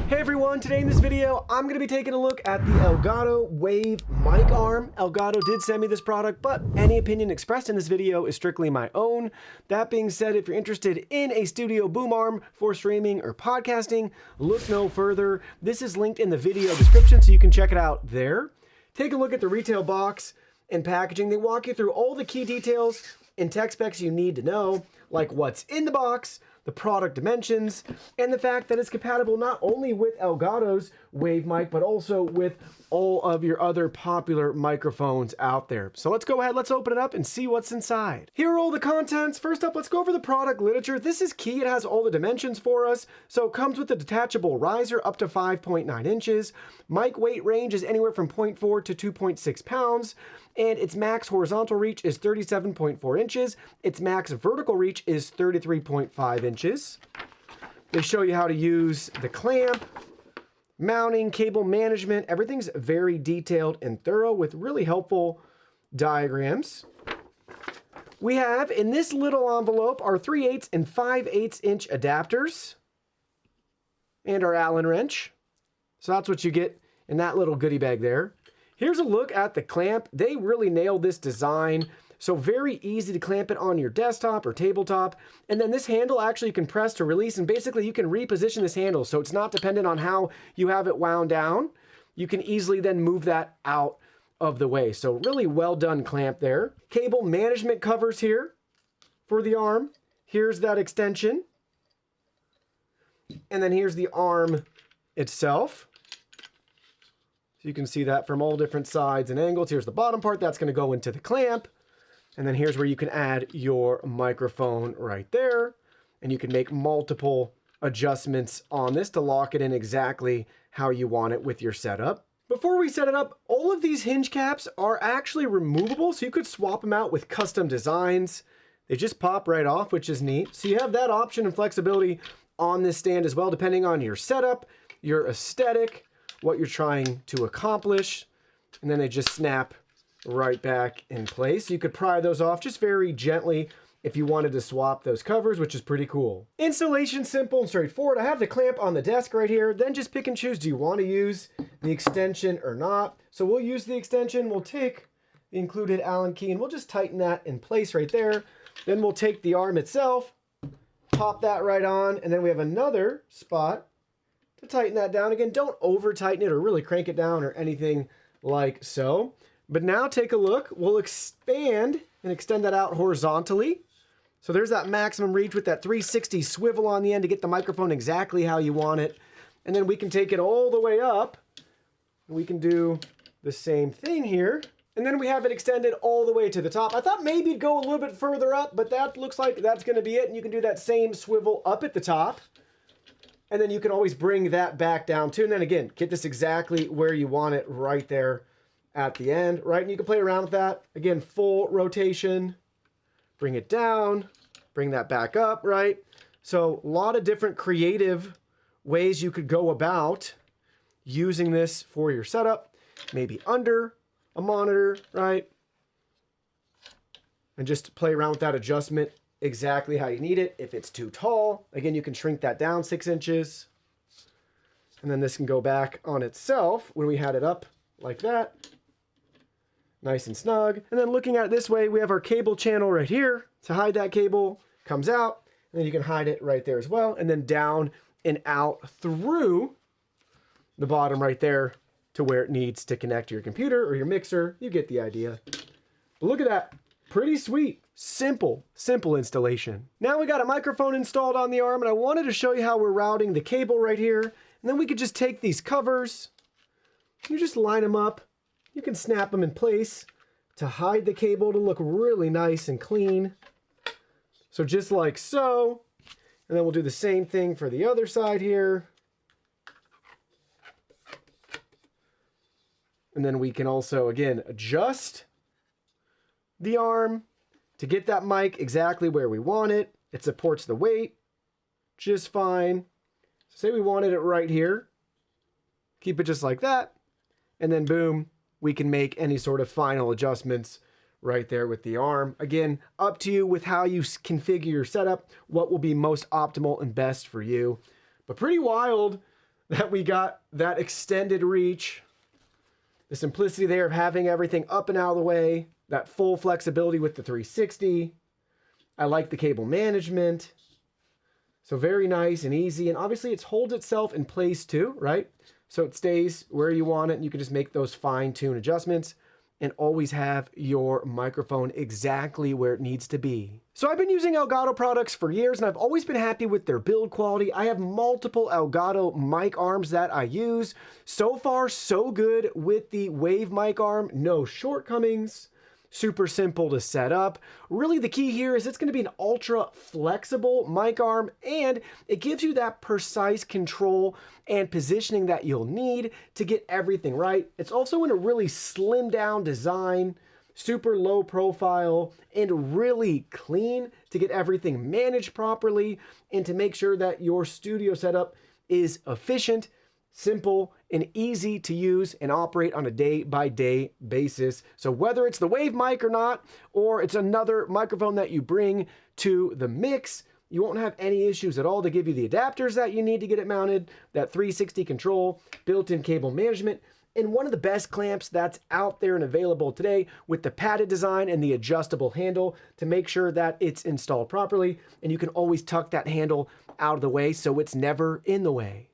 Hey everyone, today in this video, I'm going to be taking a look at the Elgato Wave Mic Arm. Elgato did send me this product, but any opinion expressed in this video is strictly my own. That being said, if you're interested in a studio boom arm for streaming or podcasting, look no further. This is linked in the video description, so you can check it out there. Take a look at the retail box and packaging. They walk you through all the key details and tech specs you need to know, like what's in the box, the product dimensions, and the fact that it's compatible not only with Elgato's Wave Mic, but also with all of your other popular microphones out there. So let's go ahead, let's open it up and see what's inside. Here are all the contents. First up, let's go over the product literature. This is key. It has all the dimensions for us. So it comes with a detachable riser up to 5.9 inches. Mic weight range is anywhere from 0.4 to 2.6 pounds. And its max horizontal reach is 37.4 inches. Its max vertical reach is 33.5 inches. They show you how to use the clamp, mounting, cable management. Everything's very detailed and thorough with really helpful diagrams. We have in this little envelope our 3/8 and 5/8 inch adapters and our Allen wrench. So that's what you get in that little goodie bag there. Here's a look at the clamp. They really nailed this design. So very easy to clamp it on your desktop or tabletop. And then this handle actually you can press to release, and basically you can reposition this handle so it's not dependent on how you have it wound down. You can easily then move that out of the way. So really well done clamp there. Cable management covers here for the arm. Here's that extension. And then here's the arm itself. So you can see that from all different sides and angles. Here's the bottom part that's going to go into the clamp. And then here's where you can add your microphone right there. And you can make multiple adjustments on this to lock it in exactly how you want it with your setup. Before we set it up, all of these hinge caps are actually removable, so you could swap them out with custom designs. They just pop right off, which is neat. So you have that option and flexibility on this stand as well, depending on your setup, your aesthetic, what you're trying to accomplish. And then they just snap right back in place. You could pry those off just very gently if you wanted to swap those covers, which is pretty cool. Installation simple and straightforward. I have the clamp on the desk right here. Then just pick and choose, do you want to use the extension or not? So we'll use the extension. We'll take the included Allen key and we'll just tighten that in place right there. Then we'll take the arm itself, pop that right on, and then we have another spot to tighten that down. Again, don't over tighten it or really crank it down or anything like so. But now take a look. We'll expand and extend that out horizontally. So there's that maximum reach with that 360 swivel on the end to get the microphone exactly how you want it. And then we can take it all the way up. We can do the same thing here. And then we have it extended all the way to the top. I thought maybe it'd go a little bit further up, but that looks like that's going to be it. And you can do that same swivel up at the top. And then you can always bring that back down too. And then again, get this exactly where you want it right there at the end, right? And you can play around with that. Again, full rotation, bring it down, bring that back up, right? So a lot of different creative ways you could go about using this for your setup, maybe under a monitor, right? And just play around with that adjustment exactly how you need it. If it's too tall, again, you can shrink that down 6 inches. And then this can go back on itself when we had it up like that. Nice and snug. And then looking at it this way, we have our cable channel right here. To hide that cable, comes out, and then you can hide it right there as well. And then down and out through the bottom right there to where it needs to connect to your computer or your mixer. You get the idea. But look at that. Pretty sweet. Simple installation. Now we got a microphone installed on the arm, and I wanted to show you how we're routing the cable right here. And then we could just take these covers, you just line them up. You can snap them in place to hide the cable to look really nice and clean. So just like so. And then we'll do the same thing for the other side here. And then we can also, again, adjust the arm to get that mic exactly where we want it. It supports the weight just fine. So say we wanted it right here. Keep it just like that. And then boom, we can make any sort of final adjustments right there with the arm. Again, up to you with how you configure your setup, what will be most optimal and best for you. But pretty wild that we got that extended reach, the simplicity there of having everything up and out of the way, that full flexibility with the 360. I like the cable management. So very nice and easy. And obviously it holds itself in place too, right? So it stays where you want it and you can just make those fine-tune adjustments and always have your microphone exactly where it needs to be. So I've been using Elgato products for years and I've always been happy with their build quality. I have multiple Elgato mic arms that I use. So far, so good with the Wave Mic Arm. No shortcomings. Super simple to set up. Really the key here is it's going to be an ultra flexible mic arm and it gives you that precise control and positioning that you'll need to get everything right. It's also in a really slimmed down design, super low profile, and really clean to get everything managed properly and to make sure that your studio setup is efficient, simple, and easy to use and operate on a day-by-day basis. So whether it's the Wave mic or not, or it's another microphone that you bring to the mix, you won't have any issues at all. They give you the adapters that you need to get it mounted, that 360 control, built-in cable management, and one of the best clamps that's out there and available today with the padded design and the adjustable handle to make sure that it's installed properly, and you can always tuck that handle out of the way so it's never in the way.